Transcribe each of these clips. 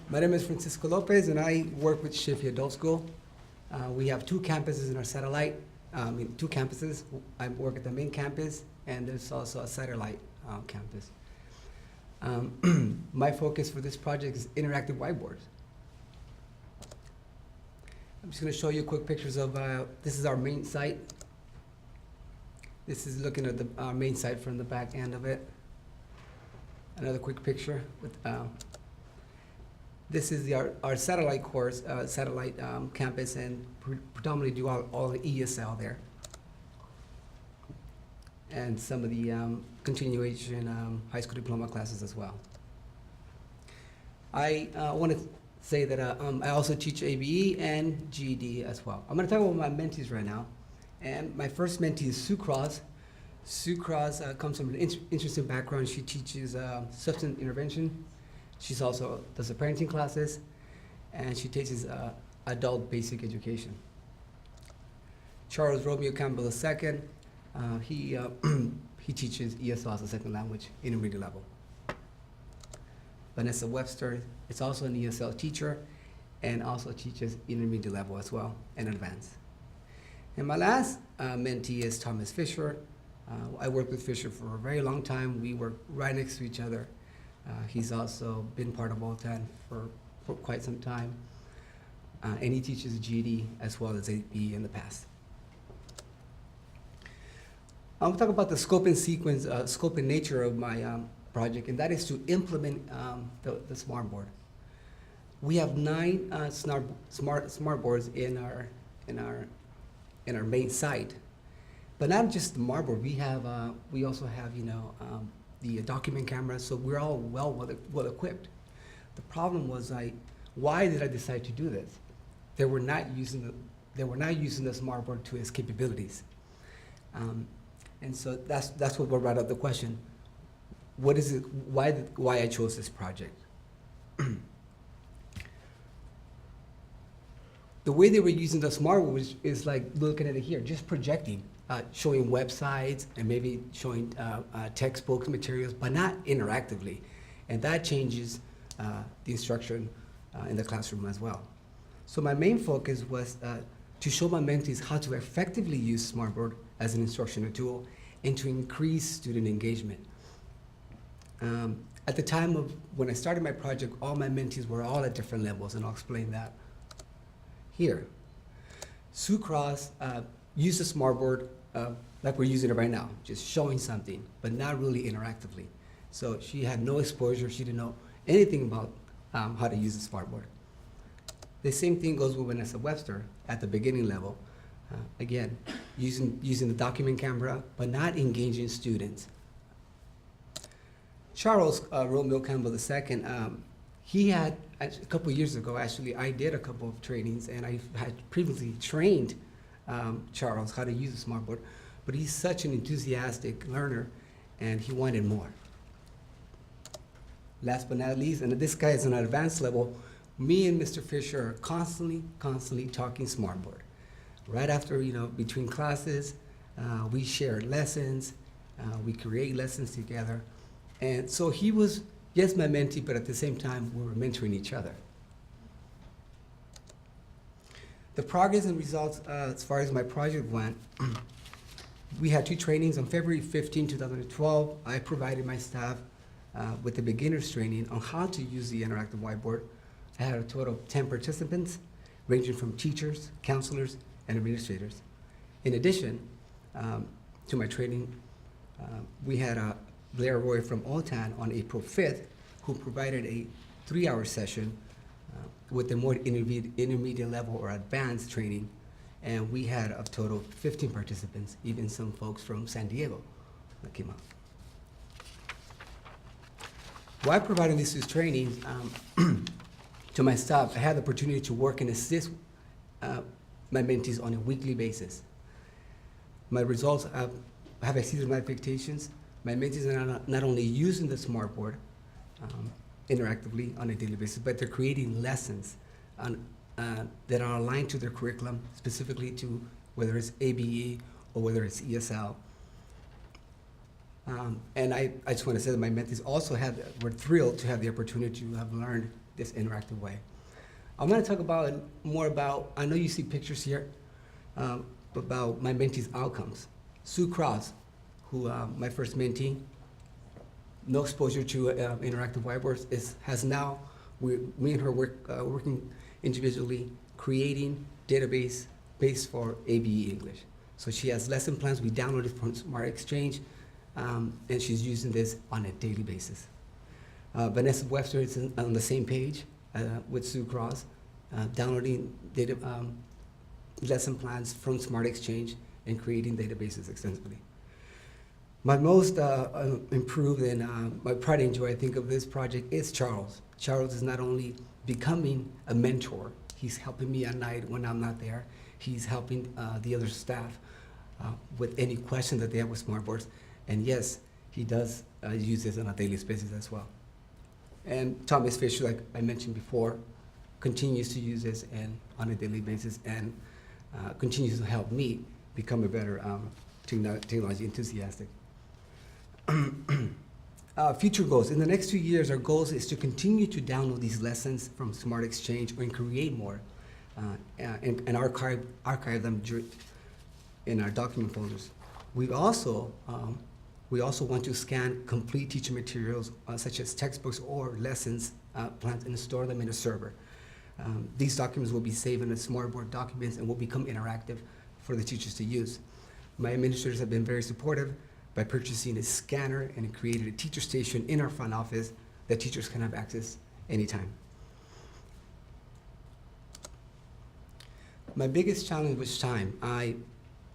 My name is Francisco Lopez, and I work with Shifi Adult School. We have two campuses in our satellite, two campuses. I work at the main campus, and there's also a satellite campus. My focus for this project is interactive whiteboards. I'm just going to show you quick pictures of, this is our main site. This is looking at our main site from the back end of it. Another quick picture. This is our satellite course, satellite campus, and predominantly do all the ESL there. And some of the continuation high school diploma classes as well. I want to say that I also teach ABE and GED as well. I'm going to talk about my mentees right now. And my first mentee is Sue Cross. Sue Cross comes from an interesting background. She teaches substance intervention. She's also does the parenting classes, and she teaches adult basic education. Charles Romeo Campbell II, he teaches ESL as a second language, intermediate level. Vanessa Webster is also an ESL teacher and also teaches intermediate level as well and advanced. And my last mentee is Thomas Fisher. I worked with Fisher for a very long time. We work right next to each other. He's also been part of OTAN for quite some time. And he teaches GED as well as ABE in the past. I'll talk about the scope and sequence, scope and nature of my project, and that is to implement the smart board. We have 9 smart boards in our main site, but not just the smart board. We also have the document cameras, so we're all well equipped. The problem was why did I decide to do this? They were not using the smart board to its capabilities, and so that's what brought up the question. What is it? Why I chose this project? The way they were using the smart board is like looking at it here, just projecting, showing websites and maybe showing textbooks, materials, but not interactively. And that changes the instruction in the classroom as well. So my main focus was to show my mentees how to effectively use Smartboard as an instructional tool and to increase student engagement. At the time of when I started my project, all my mentees were all at different levels, and I'll explain that here. Sue Cross used the Smartboard like we're using it right now, just showing something, but not really interactively. So she had no exposure. She didn't know anything about how to use the Smartboard. The same thing goes with Vanessa Webster at the beginning level. Again, using the document camera, but not engaging students. Charles Romeo Campbell II, he had, a couple of years ago, actually, I did a couple of trainings, and I had previously trained Charles how to use the Smartboard, but he's such an enthusiastic learner, and he wanted more. Last but not least, and this guy is on an advanced level, me and Mr. Fisher are constantly talking Smartboard. Right after, between classes, we share lessons, we create lessons together. And so he was, yes, my mentee, but at the same time, we were mentoring each other. The progress and results, as far as my project went, we had 2 trainings. On February 15, 2012, I provided my staff with a beginner's training on how to use the interactive whiteboard. I had a total of 10 participants, ranging from teachers, counselors, and administrators. In addition to my training, we had Blair Roy from OTAN on April 5th, who provided a 3-hour session with the more intermediate level or advanced training. And we had a total of 15 participants, even some folks from San Diego that came out. While providing these trainings to my staff, I had the opportunity to work and assist my mentees on a weekly basis. My results have exceeded my expectations. My mentees are not only using the Smartboard interactively on a daily basis, but they're creating lessons that are aligned to their curriculum, specifically to whether it's ABE or whether it's ESL. And I just want to say that my mentees also were thrilled to have the opportunity to have learned this interactive way. I'm going to talk more about, I know you see pictures here, about my mentees' outcomes. Sue Cross, who my first mentee, no exposure to interactive whiteboards, has now, me and her working individually, creating database based for ABE English. So she has lesson plans we downloaded from Smart Exchange, and she's using this on a daily basis. Vanessa Webster is on the same page with Sue Cross, downloading data, lesson plans from Smart Exchange and creating databases extensively. My most improved and my pride and joy, I think, of this project is Charles. Charles is not only becoming a mentor, he's helping me at night when I'm not there. He's helping the other staff with any question that they have with smartboards. And yes, he does use this on a daily basis as well. And Thomas Fisher, like I mentioned before, continues to use this on a daily basis and continues to help me become a better technology enthusiastic. Future goals. In the next 2 years, our goals is to continue to download these lessons from Smart Exchange and create more and archive them in our document folders. We also want to scan complete teacher materials such as textbooks or lessons plans and store them in a server. These documents will be saved in the Smartboard documents and will become interactive for the teachers to use. My administrators have been very supportive by purchasing a scanner and created a teacher station in our front office that teachers can have access anytime. My biggest challenge was time.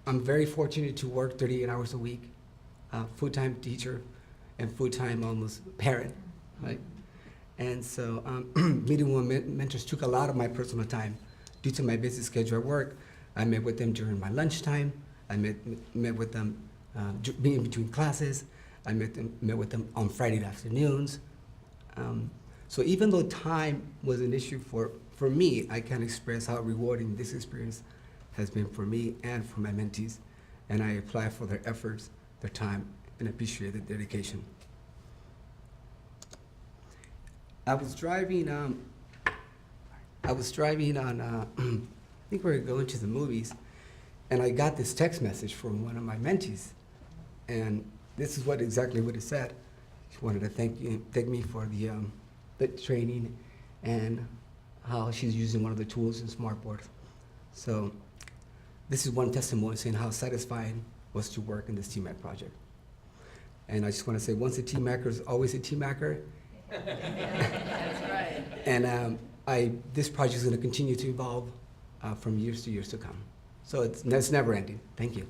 I'm very fortunate to work 38 hours a week, full-time teacher and full-time almost parent, right? And so meeting with mentors took a lot of my personal time. Due to my busy schedule at work, I met with them during my lunchtime. I met with them being between classes. I met with them on Friday afternoons. So even though time was an issue for me, I can't express how rewarding this experience has been for me and for my mentees. And I applaud for their efforts, their time, and appreciate their dedication. I was driving on, I think we were going to the movies, and I got this text message from one of my mentees. And this is exactly what it said. She wanted to thank me for the training and how she's using one of the tools in Smartboard. So this is one testimony saying how satisfying it was to work in this TIMAC project. And I just want to say, once a TIMACer is always a TIMACer. That's right. And this project is going to continue to evolve from years to years to come. So it's never ending. Thank you.